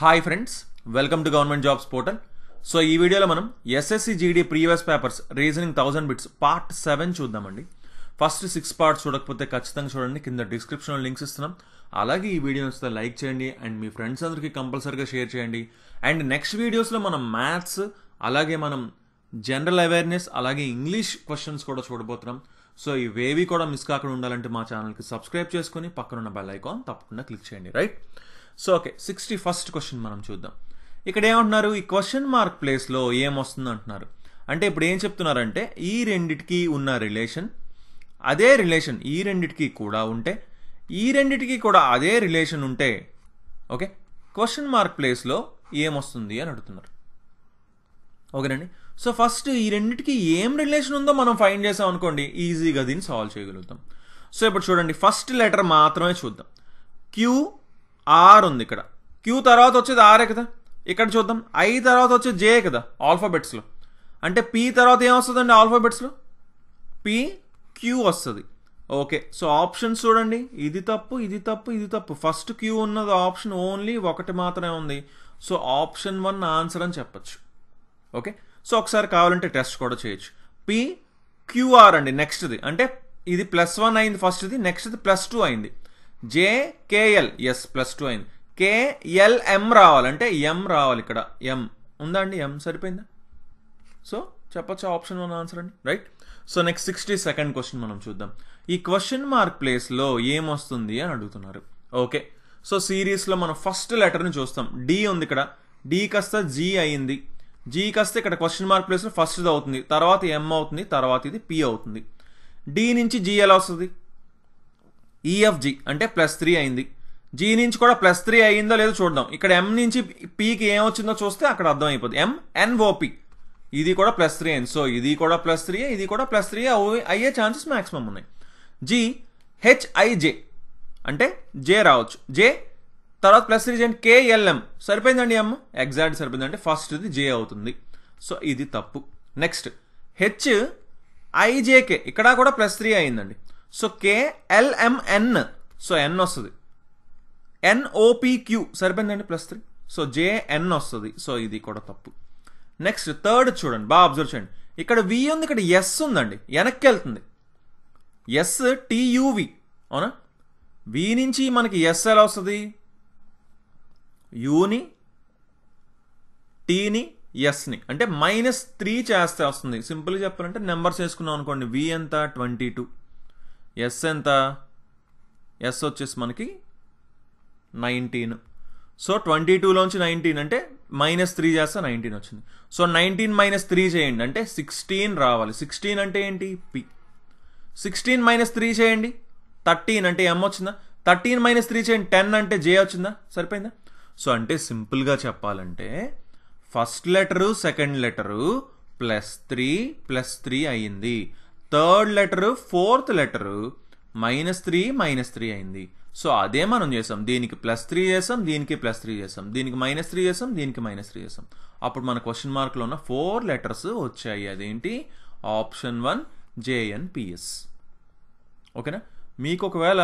Hi friends, welcome to government jobs portal. So ఈ వీడియోలో మనం SSC GD previous papers reasoning 1000 bits part 7 చూద్దామండి. First 6 parts చూడకపోతే ఖచ్చితంగా చూడండి, కింద డిస్క్రిప్షన్లో లింక్స్ ఇస్తున్నాం. అలాగే ఈ వీడియో వస్తే లైక్ చేయండి అండ్ మీ ఫ్రెండ్స్ అందరికీ కంపల్సరీగా షేర్ చేయండి. అండ్ నెక్స్ట్ వీడియోస్లో మనం మ్యాథ్స్, అలాగే మనం జనరల్ అవేర్నెస్, అలాగే ఇంగ్లీష్ క్వశ్చన్స్ కూడా చూడబోతున్నాం. సో ఇవేవి కూడా మిస్ కాకుండా ఉండాలంటే మా ఛానల్కి సబ్స్క్రైబ్ చేసుకుని పక్కనున్న బెల్ ఐకాన్ తప్పకుండా క్లిక్ చేయండి, right? So okay, 61st question మనం చూద్దాం. ఇక్కడ ఏమంటున్నారు, ఈ క్వశ్చన్ మార్క్ ప్లేస్లో ఏమొస్తుంది అంటున్నారు. అంటే ఇప్పుడు ఏం చెప్తున్నారంటే ఈ రెండిటికి ఉన్న రిలేషన్, అదే రిలేషన్ ఈ రెండిటికి కూడా ఉంటే, ఈ రెండిటికి కూడా అదే రిలేషన్ ఉంటే ఓకే, క్వశ్చన్ మార్క్ ప్లేస్లో ఏమొస్తుంది అని అడుగుతున్నారు. ఓకేనండి. సో ఫస్ట్ ఈ రెండిటికి ఏం రిలేషన్ ఉందో మనం ఫైండ్ చేసాం అనుకోండి, ఈజీగా దీన్ని సాల్వ్ చేయగలుగుతాం. సో ఇప్పుడు చూడండి, ఫస్ట్ లెటర్ మాత్రమే చూద్దాం. క్యూఆర్ ఉంది ఇక్కడ. క్యూ తర్వాత వచ్చేది ఆరే కదా. ఇక్కడ చూద్దాం, ఐ తర్వాత వచ్చేది జే కదా ఆల్ఫాబెట్స్లో. అంటే పి తర్వాత ఏమొస్తుందండి ఆల్ఫాబెట్స్లో? పి క్యూ వస్తుంది. ఓకే, సో ఆప్షన్స్ చూడండి, ఇది తప్పు, ఇది తప్పు, ఇది తప్పు. ఫస్ట్ క్యూ ఉన్నది ఆప్షన్ ఓన్లీ ఒకటి మాత్రమే ఉంది. సో ఆప్షన్ 1 ఆన్సర్ అని చెప్పచ్చు. ఓకే, సో ఒకసారి కావాలంటే టెస్ట్ కూడా చేయొచ్చు. పి క్యూఆర్ అండి నెక్స్ట్ది. అంటే ఇది +1 అయింది ఫస్ట్ది, నెక్స్ట్ది +2 అయింది. జేకేఎల్ ఎస్ +2 అయింది. కేఎల్ఎం రావాలంటే ఎం రావాలి. ఇక్కడ ఎం ఉందా అండి? ఎం సరిపోయిందా? సో చెప్పచ్చు ఆప్షన్ 1 ఆన్సర్ అండి, right? So next 62nd question మనం చూద్దాం. ఈ క్వశ్చన్ మార్క్ ప్లేస్లో ఏమొస్తుంది అని అడుగుతున్నారు. ఓకే, సో సిరీస్లో మనం ఫస్ట్ లెటర్ని చూస్తాం. డి ఉంది ఇక్కడ. డి కాస్త జీ అయింది. జీ కాస్త ఇక్కడ క్వశ్చన్ మార్క్ ప్లేస్లో ఫస్ట్ది అవుతుంది, తర్వాత ఎం అవుతుంది, తర్వాత ఇది పి అవుతుంది. డి నుంచి జీ ఎలా వస్తుంది? ఈఎఫ్జి అంటే +3 అయింది. జీ నుంచి కూడా +3 అయిందో లేదో చూద్దాం. ఇక్కడ ఎం నుంచి పీకి ఏం వచ్చిందో చూస్తే అక్కడ అర్థం అయిపోతుంది. ఎంఎన్ఓపి ఇది కూడా +3 అయింది. సో ఇది కూడా +3, ఇది కూడా +3 అయ్యే ఛాన్సెస్ మాక్సిమం ఉన్నాయి. జీ హెచ్ఐజే అంటే జే రావచ్చు. జే తర్వాత +3 చేయండి, కేఎల్ఎం సరిపోయిందండి. ఎం ఎగ్జాక్ట్ సరిపోయింది, అంటే ఫస్ట్ది జే అవుతుంది. సో ఇది తప్పు. నెక్స్ట్ హెచ్ఐజేకే ఇక్కడ కూడా +3 అయిందండి. సో కేఎల్ఎంఎన్, సో ఎన్ వస్తుంది. ఎన్ఓపిక్యూ సరిపోయిందండి +3. సో జేఎన్ వస్తుంది. సో ఇది కూడా తప్పు. నెక్స్ట్ థర్డ్ చూడండి, బాగా అబ్జర్వ్ చేయండి. ఇక్కడ వి ఉంది, ఇక్కడ ఎస్ ఉందండి, వెనక్కి వెళ్తుంది. ఎస్ టియువి అవునా? వి నుంచి మనకి ఎస్ ఎలా వస్తుంది? యూని, టీని, ఎస్ని అంటే -3 చేస్తే వస్తుంది. సింపుల్గా చెప్పాలంటే నెంబర్స్ వేసుకున్నాం అనుకోండి. వి ఎంత? 22. ఎస్ ఎంత? ఎస్ వచ్చేసి మనకి 19. సో 22లోంచి 19 అంటే -3 చేస్తే 19 వచ్చింది. సో 19 - 3 చేయండి అంటే 16 రావాలి. 16 అంటే ఏంటి? పి. 16 - 3 చేయండి 13 అంటే ఎం వచ్చిందా? 13 - 3 చేయండి 10 అంటే జే వచ్చిందా? సరిపోయిందా? సో అంటే సింపుల్గా చెప్పాలంటే ఫస్ట్ లెటరు సెకండ్ లెటరు +3 అయ్యింది. థర్డ్ లెటరు ఫోర్త్ లెటరు -3 అయింది. సో అదే మనం చేసాం. దీనికి +3 చేసాం, దీనికి +3 చేసాం, దీనికి -3 చేసాం, దీనికి -3 చేసాం. అప్పుడు మన క్వశ్చన్ మార్క్లో ఉన్న 4 లెటర్స్ వచ్చాయి. అదేంటి? ఆప్షన్ 1 జేఎన్పిఎస్. ఓకేనా? మీకు ఒకవేళ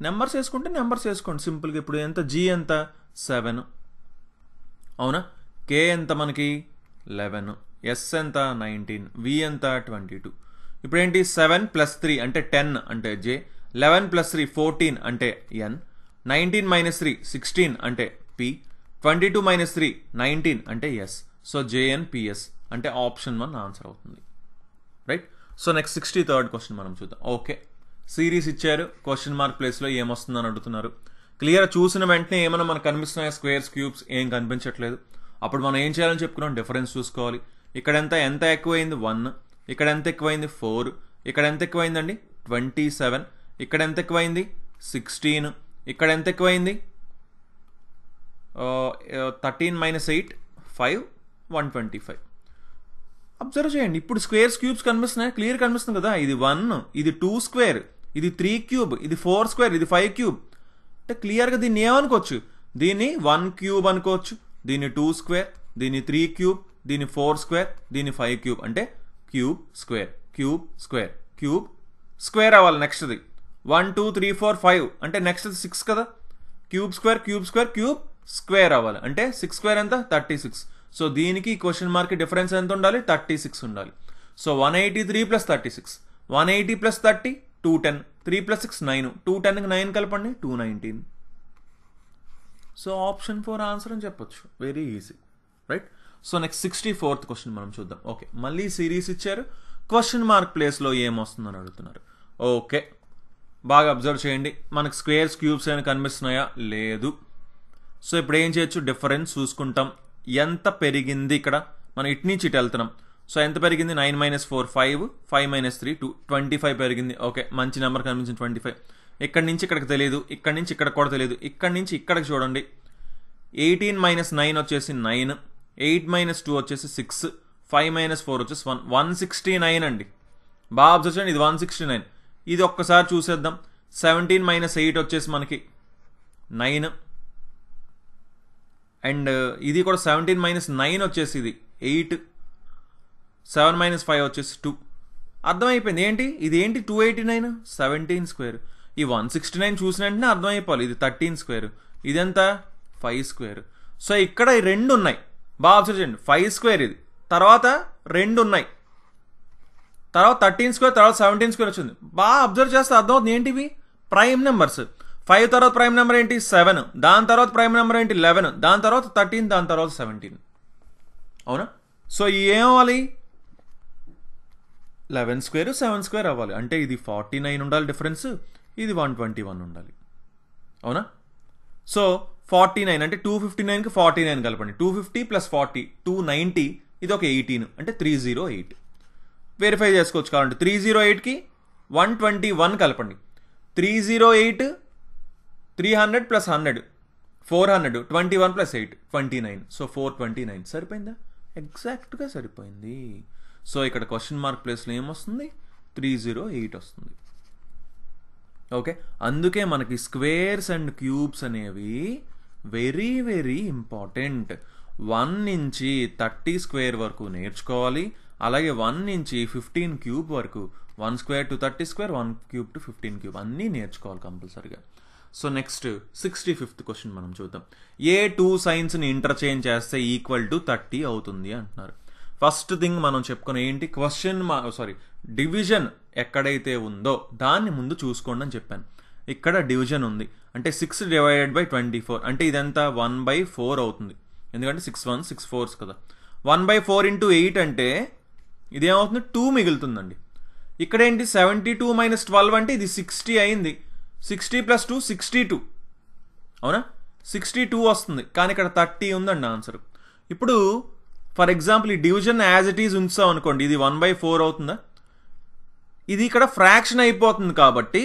నెంబర్స్ వేసుకుంటే నెంబర్స్ వేసుకోండి సింపుల్గా. ఇప్పుడు ఎంత? జీ ఎంత? 7 అవునా? కే ఎంత మనకి? 11. ఎస్ ఎంత? 19. వి ఎంత? 22. ఇప్పుడు ఏంటి? 7 + 3 అంటే 10 అంటే జే. 11 + 3 14 అంటే ఎన్. 19 - 3 16 అంటే పి. 22 - 3 19 అంటే ఎస్. సో జేఎన్పిఎస్ అంటే ఆప్షన్ 1 ఆన్సర్ అవుతుంది, right? So next 63rd question మనం చూద్దాం. ఓకే, సిరీస్ ఇచ్చారు, క్వశ్చన్ మార్క్ ప్లేస్లో ఏమొస్తుందని అడుగుతున్నారు. క్లియర్ చూసిన వెంటనే ఏమైనా మనకు కనిపిస్తున్నాయి? స్క్వేర్స్, క్యూబ్స్ ఏం కనిపించట్లేదు. అప్పుడు మనం ఏం చేయాలని చెప్పుకున్నాం? డిఫరెన్స్ చూసుకోవాలి. ఇక్కడ ఎంత ఎక్కువైంది? 1. ఇక్కడ ఎంత ఎక్కువైంది? 4. ఇక్కడ ఎంత ఎక్కువైందండి? 27. ఇక్కడ ఎంత ఎక్కువైంది? 16. ఇక్కడ ఎంత ఎక్కువైంది? 13 - 8 5 125. అబ్జర్వ్ చేయండి. ఇప్పుడు స్క్వేర్స్, క్యూబ్స్ కనిపిస్తున్నాయి, క్లియర్ కనిపిస్తుంది కదా. ఇది 1, ఇది 2 స్క్వేర్, ఇది 3 క్యూబ్, ఇది 4 స్క్వేర్, ఇది 5 క్యూబ్. అంటే క్లియర్గా దీన్ని ఏమనుకోవచ్చు? దీన్ని 1 క్యూబ్ అనుకోవచ్చు, దీన్ని 2 స్క్వేర్, దీన్ని 3 క్యూబ్, దీన్ని 4 స్క్వేర్, దీన్ని 5 క్యూబ్. అంటే cube square, cube square, cube square అవ్వాలి. నెక్స్ట్ది 1 2 3 4 5 అంటే నెక్స్ట్ 6 కదా. Cube square, cube square, cube square అవ్వాలి. అంటే 6 స్క్వేర్ ఎంత 36. సో దీనికి క్వశ్చన్ మార్క్ డిఫరెన్స్ ఎంత ఉండాలి 36 ఉండాలి. సో 183 ప్లస్ 36, 180 ప్లస్ 30 210, 3 ప్లస్ 6 9, 210కి 9 కలపండి 219. సో ఆప్షన్ 4 ఆన్సర్ అని చెప్పొచ్చు. Very easy, right? So next 64th question మనం చూద్దాం. ఓకే, మళ్ళీ సిరీస్ ఇచ్చారు, క్వశ్చన్ మార్క్ ప్లేస్లో ఏమొస్తుందని అడుగుతున్నారు. ఓకే, బాగా అబ్జర్వ్ చేయండి. మనకు స్క్వేర్స్ క్యూబ్స్ ఏమైనా కనిపిస్తున్నాయా? లేదు. సో ఇప్పుడు ఏం చేయొచ్చు, డిఫరెన్స్ చూసుకుంటాం. ఎంత పెరిగింది ఇక్కడ, మనం ఇటు నుంచి ఇటు వెళ్తున్నాం. సో ఎంత పెరిగింది 9 - 4 5, 5 - 3 2, 25 పెరిగింది. ఓకే, మంచి నెంబర్ కనిపించింది 25. ఇక్కడి నుంచి ఇక్కడికి తెలియదు, ఇక్కడి నుంచి ఇక్కడ కూడా తెలియదు, ఇక్కడి నుంచి ఇక్కడికి చూడండి. 18 - 9 వచ్చేసి 9, 8 - 2 వచ్చేసి 6, 5 - 4 వచ్చేసి 1, 169 అండి. బాగా అబ్జర్వ్ చేయండి, ఇది 169. ఇది ఒక్కసారి చూసేద్దాం. 17 - 8 వచ్చేసి మనకి 9, అండ్ ఇది కూడా 17 - 9 వచ్చేసి ఇది 8, 7 - 5 వచ్చేసి 2. అర్థమైపోయింది ఏంటి, ఇది ఏంటి 289, 17 స్క్వేర్. ఈ 169 చూసిన వెంటనే అర్థమైపోవాలి, ఇది 13 స్క్వేర్, ఇదెంత 5 స్క్వేర్. సో ఇక్కడ ఈ రెండు ఉన్నాయి, బాగా అబ్జర్వ్ చేయండి. 5 స్క్వేర్ ఇది, తర్వాత రెండు ఉన్నాయి, తర్వాత 13 స్క్వేర్, తర్వాత 17 స్క్వేర్ వచ్చింది. బాగా అబ్జర్వ్ చేస్తే అర్థమవుతుంది ఏంటివి ప్రైమ్ నెంబర్స్. 5 తర్వాత ప్రైమ్ నెంబర్ ఏంటి 7, దాని తర్వాత ప్రైమ్ నెంబర్ ఏంటి 11, దాని తర్వాత 13, దాని తర్వాత 17. అవునా? సో ఏమవ్వాలి 11 స్క్వేర్ 7 స్క్వేర్ అవ్వాలి. అంటే ఇది 49 ఉండాలి డిఫరెన్స్, ఇది 121 ఉండాలి. అవునా? సో 49 అంటే 259కి 49 కలపండి. 250 ప్లస్ 40 290, ఇది ఒక 18 అంటే 308. వెరిఫై చేసుకోవచ్చు కావాలంటే. 308కి 121 కలపండి. 308 300 ప్లస్ 100 400, 21 ప్లస్ 8 29. సో 429 సరిపోయిందా? ఎగ్జాక్ట్గా సరిపోయింది. సో ఇక్కడ క్వశ్చన్ మార్క్ ప్లేస్లో ఏమొస్తుంది 308 వస్తుంది. ఓకే, అందుకే మనకి స్క్వేర్స్ అండ్ క్యూబ్స్ అనేవి వెరీ వెరీ ఇంపార్టెంట్. 1 నుంచి 30 స్క్వేర్ వరకు నేర్చుకోవాలి. అలాగే 1 నుంచి 15 క్యూబ్ వరకు, 1 square to 30 square, 1 cube to 15 cube అన్నీ నేర్చుకోవాలి కంపల్సరిగా. సో నెక్స్ట్ 65th క్వశ్చన్ మనం చూద్దాం. ఏ 2 సైన్స్ని ఇంటర్చేంజ్ చేస్తే ఈక్వల్ టు 30 అవుతుంది అంటున్నారు. ఫస్ట్ థింగ్ మనం చెప్పుకున్న ఏంటి, డివిజన్ ఎక్కడైతే ఉందో దాన్ని ముందు చూసుకోండి అని చెప్పాను. ఇక్కడ డివిజన్ ఉంది అంటే 6 డివైడెడ్ బై 24 అంటే ఇదంతా 1/4 అవుతుంది. ఎందుకంటే 6 1 6 4 కదా. 1/4 ఇంటూ 8 అంటే ఇదేమవుతుంది 2 మిగులుతుందండి. ఇక్కడ ఏంటి 72 - 12 అంటే ఇది 60 అయింది. 60 + 2 62. అవునా? 62 వస్తుంది, కానీ ఇక్కడ 30 ఉందండి ఆన్సర్. ఇప్పుడు ఫర్ ఎగ్జాంపుల్ ఈ డివిజన్ యాజ్ ఇట్ ఈజ్ ఉంచాం అనుకోండి, ఇది 1/4 అవుతుందా? ఇది ఇక్కడ ఫ్రాక్షన్ అయిపోతుంది కాబట్టి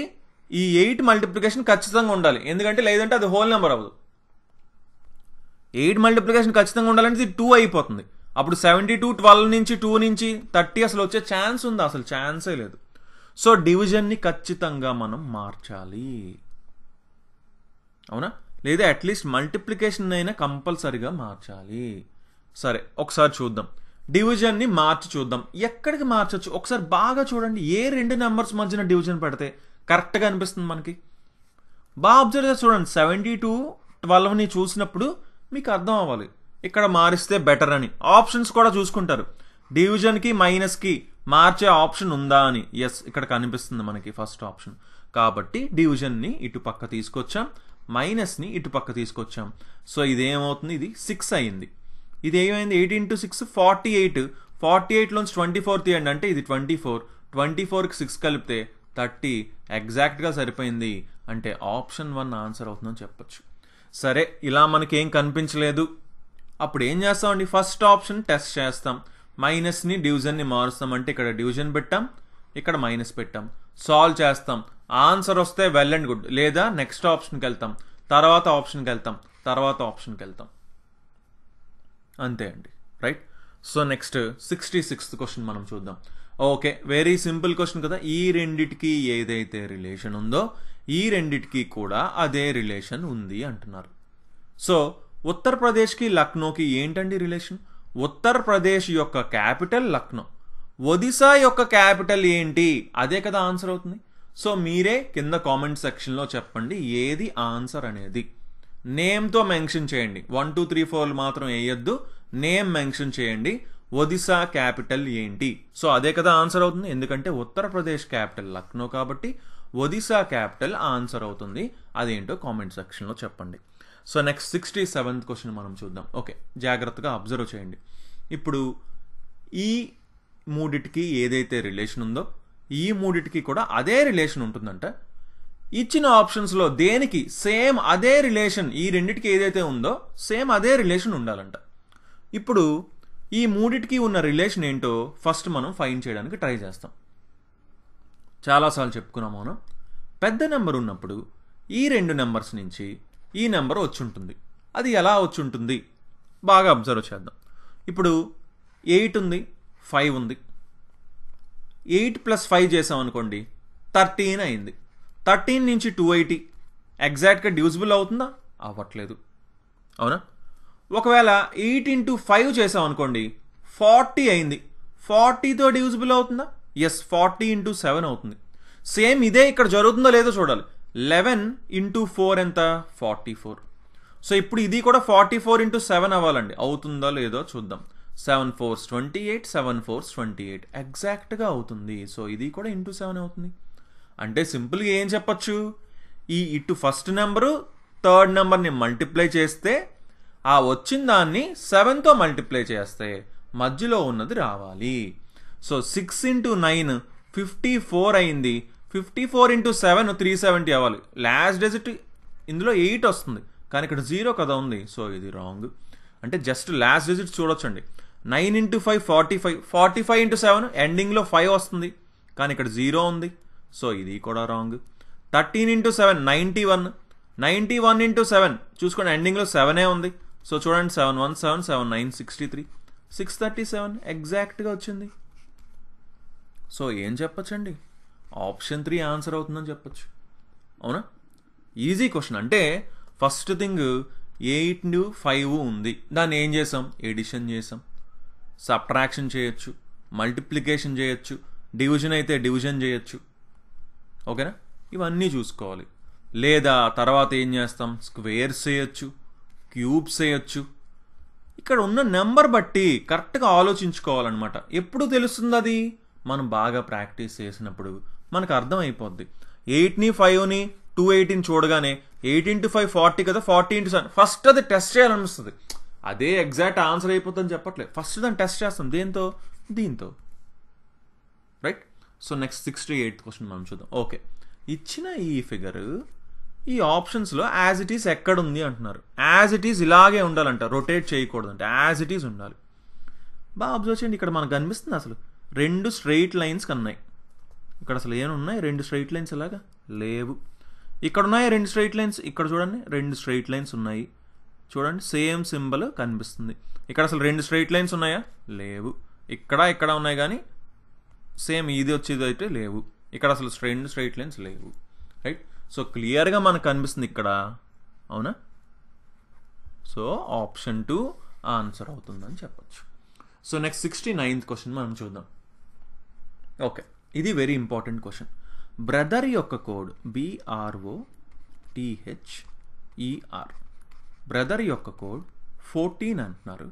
ఈ 8 మల్టిప్లికేషన్ ఖచ్చితంగా ఉండాలి. ఎందుకంటే లేదంటే అది హోల్ నెంబర్ అవ్వదు. 8 మల్టిప్లికేషన్ ఖచ్చితంగా ఉండాలంటే ఇది 2 అయిపోతుంది. అప్పుడు 72 12 నుంచి 2 నుంచి 30 అసలు వచ్చే ఛాన్స్ ఉందా? అసలు ఛాన్సే లేదు. సో డివిజన్ని ఖచ్చితంగా మనం మార్చాలి. అవునా? లేదా అట్లీస్ట్ మల్టిప్లికేషన్ అయినా కంపల్సరిగా మార్చాలి. సరే, ఒకసారి చూద్దాం. డివిజన్ని మార్చి చూద్దాం. ఎక్కడికి మార్చచ్చు ఒకసారి బాగా చూడండి. ఏ 2 నెంబర్స్ మధ్యన డివిజన్ పెడితే కరెక్ట్గా అనిపిస్తుంది మనకి? బాగా అబ్జర్వ్ చేసి చూడండి. 72 12ని చూసినప్పుడు మీకు అర్థం అవ్వాలి ఇక్కడ మారిస్తే బెటర్ అని. ఆప్షన్స్ కూడా చూసుకుంటారు. డివిజన్కి మైనస్కి మార్చే ఆప్షన్ ఉందా అని. ఎస్, ఇక్కడ కనిపిస్తుంది మనకి ఫస్ట్ ఆప్షన్. కాబట్టి డివిజన్ని ఇటు పక్క తీసుకొచ్చాం, మైనస్ని ఇటు పక్క తీసుకొచ్చాం. సో ఇదేమవుతుంది, ఇది 6 అయింది. ఇది ఏమైంది 8 × 6 48. 48లోంచి 24 తీయండి అంటే ఇది 24. 24కి 6 కలిపితే 30. ఎగ్జాక్ట్గా సరిపోయింది. అంటే ఆప్షన్ 1 ఆన్సర్ అవుతుందని చెప్పొచ్చు. సరే, ఇలా మనకేం కనిపించలేదు. అప్పుడు ఏం చేస్తామండి, ఫస్ట్ ఆప్షన్ టెస్ట్ చేస్తాం. మైనస్ని డివిజన్ని మారుస్తాం అంటే ఇక్కడ డివిజన్ పెట్టాం, ఇక్కడ మైనస్ పెట్టాం. సాల్వ్ చేస్తాం. ఆన్సర్ వస్తే వెల్ అండ్ గుడ్, లేదా నెక్స్ట్ ఆప్షన్కి వెళ్తాం, తర్వాత ఆప్షన్కి వెళ్తాం, తర్వాత ఆప్షన్కి వెళ్తాం. అంతే అండి, right? So next 66th question మనం చూద్దాం. ఓకే, వెరీ సింపుల్ క్వశ్చన్ కదా. ఈ రెండిటికి ఏదైతే రిలేషన్ ఉందో ఈ రెండిటికి కూడా అదే రిలేషన్ ఉంది అంటున్నారు. సో ఉత్తరప్రదేశ్కి లక్నోకి ఏంటండి రిలేషన్? ఉత్తరప్రదేశ్ యొక్క క్యాపిటల్ లక్నో, ఒడిశా యొక్క క్యాపిటల్ ఏంటి? అదే కదా ఆన్సర్ అవుతుంది. సో మీరే కింద కామెంట్ సెక్షన్లో చెప్పండి ఏది ఆన్సర్ అనేది. నేమ్తో మెన్షన్ చేయండి. 1 2 3 4 మాత్రం వేయొద్దు, నేమ్ మెన్షన్ చేయండి. ఒడిశా క్యాపిటల్ ఏంటి? సో అదే కదా ఆన్సర్ అవుతుంది, ఎందుకంటే ఉత్తరప్రదేశ్ క్యాపిటల్ లక్నో కాబట్టి ఒడిశా క్యాపిటల్ ఆన్సర్ అవుతుంది. అదేంటో కామెంట్ సెక్షన్లో చెప్పండి. సో నెక్స్ట్ 67th క్వశ్చన్ మనం చూద్దాం. ఓకే, జాగ్రత్తగా అబ్జర్వ్ చేయండి. ఇప్పుడు ఈ మూడిటికి ఏదైతే రిలేషన్ ఉందో ఈ మూడిటికి కూడా అదే రిలేషన్ ఉంటుందంట. ఇచ్చిన ఆప్షన్స్లో దేనికి సేమ్ అదే రిలేషన్, ఈ రెండిటికి ఏదైతే ఉందో సేమ్ అదే రిలేషన్ ఉండాలంట. ఇప్పుడు ఈ మూడిటికి ఉన్న రిలేషన్ ఏంటో ఫస్ట్ మనం ఫైండ్ చేయడానికి ట్రై చేస్తాం. చాలాసార్లు చెప్పుకున్నాం మనం, పెద్ద నెంబర్ ఉన్నప్పుడు ఈ రెండు నెంబర్స్ నుంచి ఈ నెంబర్ వచ్చి ఉంటుంది. అది ఎలా వచ్చి ఉంటుంది బాగా అబ్జర్వ్ చేద్దాం. ఇప్పుడు 8 ఉంది, 5 ఉంది. 8 + 5 చేసాం అనుకోండి 13 అయింది. 13 నుంచి 280 ఎగ్జాక్ట్గా డివిజిబుల్ అవుతుందా? అవ్వట్లేదు, అవునా? ఒకవేళ 8 × 5 చేసాం అనుకోండి 40 అయింది. 40తో డివిజిబుల్ అవుతుందా? ఎస్, 40 × 7 అవుతుంది. సేమ్ ఇదే ఇక్కడ జరుగుతుందో లేదో చూడాలి. 11 × 4 ఎంత? 44. సో ఇప్పుడు ఇది కూడా 44 × 7 అవ్వాలండి. అవుతుందో లేదో చూద్దాం. 7 4s 28, 7 4s 28 ఎగ్జాక్ట్గా అవుతుంది. సో ఇది కూడా × 7 అవుతుంది. అంటే సింపుల్గా ఏం చెప్పచ్చు, ఈ ఇటు ఫస్ట్ నెంబరు థర్డ్ నెంబర్ని మల్టిప్లై చేస్తే ఆ వచ్చిన దాన్ని 7తో మల్టిప్లై చేస్తే మధ్యలో ఉన్నది రావాలి. సో 6 × 9 54 అయింది. 54 × 7 370 అవ్వాలి. లాస్ట్ డిజిట్ ఇందులో 8 వస్తుంది, కానీ ఇక్కడ 0 కదా ఉంది. సో ఇది రాంగ్. అంటే జస్ట్ లాస్ట్ డిజిట్ చూడొచ్చండి. 9 × 5 45, 45 × 7 ఎండింగ్లో 5 వస్తుంది, కానీ ఇక్కడ 0 ఉంది. సో ఇది కూడా రాంగ్. 13 × 7 91, 91 × 7 చూసుకోండి ఎండింగ్లో 7 ఉంది. సో చూడండి 7 1 7 7 9 63, 637 ఎగ్జాక్ట్గా వచ్చింది. సో ఏం చెప్పచ్చండి, ఆప్షన్ 3 ఆన్సర్ అవుతుందని చెప్పచ్చు, అవునా? Easy question. అంటే ఫస్ట్ థింగ్ 8 × 5 ఉంది, దాన్ని ఏం చేసాం? ఎడిషన్ చేసాం. సబ్ట్రాక్షన్ చేయొచ్చు, మల్టిప్లికేషన్ చేయొచ్చు, డివిజన్ అయితే డివిజన్ చేయొచ్చు, ఓకేనా? ఇవన్నీ చూసుకోవాలి. లేదా తర్వాత ఏం చేస్తాం? స్క్వేర్స్ చేయొచ్చు, క్యూబ్స్ చేయొచ్చు. ఇక్కడ ఉన్న నెంబర్ బట్టి కరెక్ట్గా ఆలోచించుకోవాలన్నమాట. ఎప్పుడు తెలుస్తుంది అది? మనం బాగా ప్రాక్టీస్ చేసినప్పుడు మనకు అర్థమైపోద్ది. 8ని 5ని 280ని చూడగానే 8 × 5 40 కదా, 40 × 7 ఫస్ట్ అది టెస్ట్ చేయాలనిపిస్తుంది. అదే ఎగ్జాక్ట్ ఆన్సర్ అయిపోతుందని చెప్పట్లేదు, ఫస్ట్ దాన్ని టెస్ట్ చేస్తాం. దేంతో? దీంతో, right? So next 68th question మనం చూద్దాం. ఓకే, ఇచ్చిన ఈ ఫిగర్ ఈ ఆప్షన్స్లో యాజ్ ఇట్ ఈస్ ఎక్కడుంది అంటున్నారు. యాజ్ ఇట్ ఈస్ ఇలాగే ఉండాలంట, రొటేట్ చేయకూడదు అంటే యాజ్ ఇట్ ఈస్ ఉండాలి. బాగా అబ్జర్వ్ చేయండి. ఇక్కడ మనకు కనిపిస్తుంది అసలు 2 స్ట్రెయిట్ లైన్స్ కన్నాయి. ఇక్కడ అసలు ఏమున్నాయి? 2 స్ట్రెయిట్ లైన్స్ అలాగా లేవు. ఇక్కడ ఉన్నాయి 2 స్ట్రెయిట్ లైన్స్. ఇక్కడ చూడండి 2 స్ట్రెయిట్ లైన్స్ ఉన్నాయి. చూడండి సేమ్ సింబల్ కనిపిస్తుంది. ఇక్కడ అసలు 2 స్ట్రెయిట్ లైన్స్ ఉన్నాయా? లేవు. ఇక్కడ ఉన్నాయి కానీ సేమ్ ఇది వచ్చేది అయితే లేవు. ఇక్కడ అసలు 2 స్ట్రెయిట్ లైన్స్ లేవు, రైట్? సో క్లియర్గా మనకు కనిపిస్తుంది ఇక్కడ, అవునా? సో ఆప్షన్ 2 ఆన్సర్ అవుతుందని చెప్పచ్చు. సో నెక్స్ట్ 69th క్వశ్చన్ మనం చూద్దాం. ఓకే, ఇది వెరీ ఇంపార్టెంట్ క్వశ్చన్. బ్రదర్ యొక్క కోడ్ BROTHER. బ్రదర్ యొక్క కోడ్ 14 అంటున్నారు.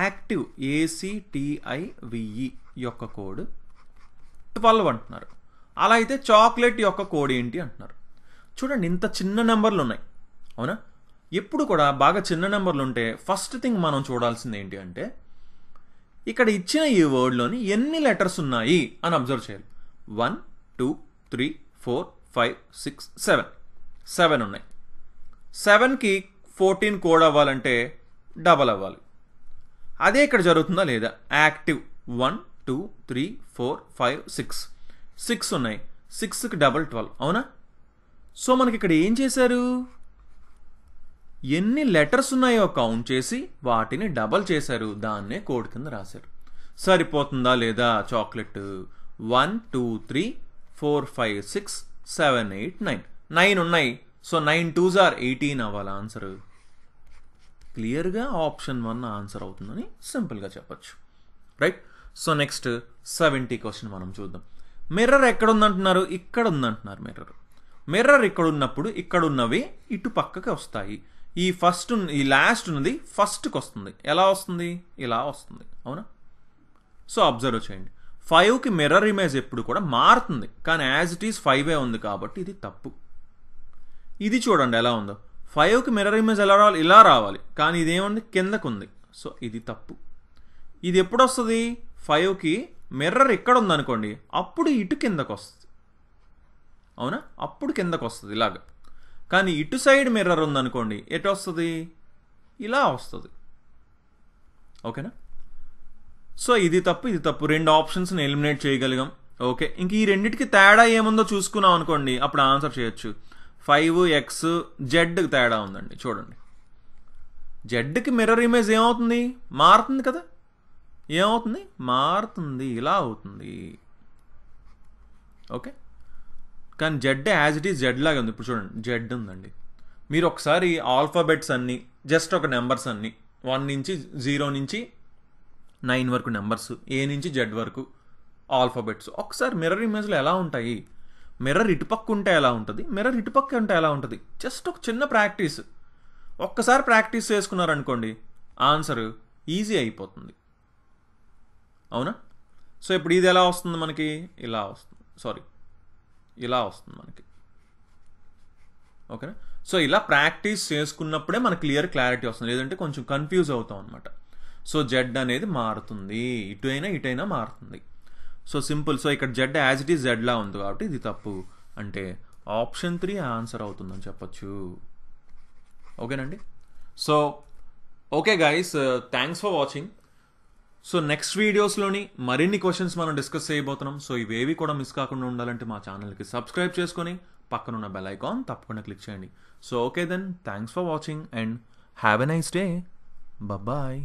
యాక్టివ్ ACTIVE యొక్క కోడ్ 12 అంటున్నారు. అలా అయితే చాక్లెట్ యొక్క కోడ్ ఏంటి అంటున్నారు. చూడండి ఇంత చిన్న నెంబర్లు ఉన్నాయి, అవునా? ఎప్పుడు కూడా బాగా చిన్న నెంబర్లు ఉంటే ఫస్ట్ థింగ్ మనం చూడాల్సింది ఏంటి అంటే ఇక్కడ ఇచ్చిన ఈ వర్డ్లోని ఎన్ని లెటర్స్ ఉన్నాయి అని అబ్జర్వ్ చేయాలి. 1 2 3 4 5 6 7 ఉన్నాయి. 7కి 14 కోడ్ అవ్వాలంటే డబల్ అవ్వాలి. అదే ఇక్కడ జరుగుతుందా లేదా? యాక్టివ్ 1 2 3 4 5 6 ఉన్నాయి. 6కి డబల్ 12, అవునా? సో మనకి ఇక్కడ ఏం చేశారు? ఎన్ని లెటర్స్ ఉన్నాయో కౌంట్ చేసి వాటిని డబల్ చేశారు, దాన్నే కోడ్ కింద రాశారు. సరిపోతుందా లేదా? చాక్లెట్ 1 2 3 4 5 6 7 8 9 ఉన్నాయి. సో 9 2s are 18 అవ్వాలి ఆన్సర్. క్లియర్గా ఆప్షన్ 1 ఆన్సర్ అవుతుందని సింపుల్గా చెప్పచ్చు, రైట్? సో నెక్స్ట్ 70 క్వశ్చన్ మనం చూద్దాం. మిర్రర్ ఎక్కడ ఉందంటున్నారు? ఇక్కడ ఉందంటున్నారు మిర్రర్. మిర్రర్ ఇక్కడ ఉన్నప్పుడు ఇక్కడ ఉన్నవి ఇటు పక్కకి వస్తాయి. ఈ లాస్ట్ ఉన్నది ఫస్ట్కి వస్తుంది. ఎలా వస్తుంది? ఇలా వస్తుంది. అవునా? సో అబ్జర్వ్ చేయండి, 5కి మిర్రర్ ఇమేజ్ ఎప్పుడు కూడా మారుతుంది, కానీ యాజ్ ఇట్ ఈస్ 5 ఉంది కాబట్టి ఇది తప్పు. ఇది చూడండి ఎలా ఉందో, 5కి మిర్రర్ ఇమేజ్ ఎలా రావాలి? ఇలా రావాలి, కానీ ఇదేముంది? కిందకు ఉంది. సో ఇది తప్పు. ఇది ఎప్పుడు వస్తుంది? 5కి మిర్రర్ ఇక్కడ ఉందనుకోండి, అప్పుడు ఇటు కిందకు వస్తుంది. అవునా? అప్పుడు కిందకు వస్తుంది ఇలాగ. కానీ ఇటు సైడ్ మిర్రర్ ఉందనుకోండి, ఎటు వస్తుంది? ఇలా వస్తుంది. ఓకేనా? సో ఇది తప్పు, ఇది తప్పు. 2 ఆప్షన్స్ని ఎలిమినేట్ చేయగలిగాం. ఓకే, ఇంక ఈ రెండింటికి తేడా ఏముందో చూసుకున్నాం అనుకోండి, అప్పుడు ఆన్సర్ చేయొచ్చు. 5x జెడ్కి తేడా ఉందండి. చూడండి, జెడ్కి మిర్రర్ ఇమేజ్ ఏమవుతుంది? మారుతుంది కదా. ఏమవుతుంది? మారుతుంది, ఇలా అవుతుంది. ఓకే, కానీ Z as it is Z లాగా ఉంది. ఇప్పుడు చూడండి, జెడ్ ఉందండి. మీరు ఒకసారి ఆల్ఫాబెట్స్ అన్నీ, జస్ట్ ఒక నెంబర్స్ అన్నీ 1 నుంచి 0 నుంచి 9 వరకు నెంబర్స్, ఏ నుంచి జెడ్ వరకు ఆల్ఫాబెట్స్ ఒకసారి మిర్రర్ ఇమేజ్లో ఎలా ఉంటాయి? మిర్రర్ ఇటుపక్క ఉంటే ఎలా ఉంటుంది? మిర్రర్ ఇటుపక్క ఉంటే ఎలా ఉంటుంది? జస్ట్ ఒక చిన్న ప్రాక్టీస్, ఒక్కసారి ప్రాక్టీస్ చేసుకున్నారనుకోండి, ఆన్సర్ ఈజీ అయిపోతుంది. అవునా? సో ఇప్పుడు ఇది ఎలా వస్తుంది మనకి? ఇలా వస్తుంది. సారీ, ఇలా వస్తుంది మనకి. ఓకేనా? సో ఇలా ప్రాక్టీస్ చేసుకున్నప్పుడే మనకు క్లారిటీ వస్తుంది, లేదంటే కొంచెం కన్ఫ్యూజ్ అవుతాం అనమాట. సో జెడ్ అనేది మారుతుంది, ఇటైనా మారుతుంది. So simple. సో ఇక్కడ జెడ్ యాజ్ ఇట్ ఈస్ జెడ్లా ఉంది కాబట్టి ఇది తప్పు. అంటే ఆప్షన్ 3 ఆన్సర్ అవుతుందని చెప్పచ్చు. ఓకేనండి? So okay guys, thanks for watching. So next వీడియోస్లోని మరిన్ని క్వశ్చన్స్ మనం డిస్కస్ చేయబోతున్నాం. సో ఇవేవి కూడా మిస్ కాకుండా ఉండాలంటే మా ఛానల్కి సబ్స్క్రైబ్ చేసుకొని పక్కనున్న బెల్ ఐకాన్ తప్పకుండా క్లిక్ చేయండి. So okay then, thanks for watching and have a nice day. Bye.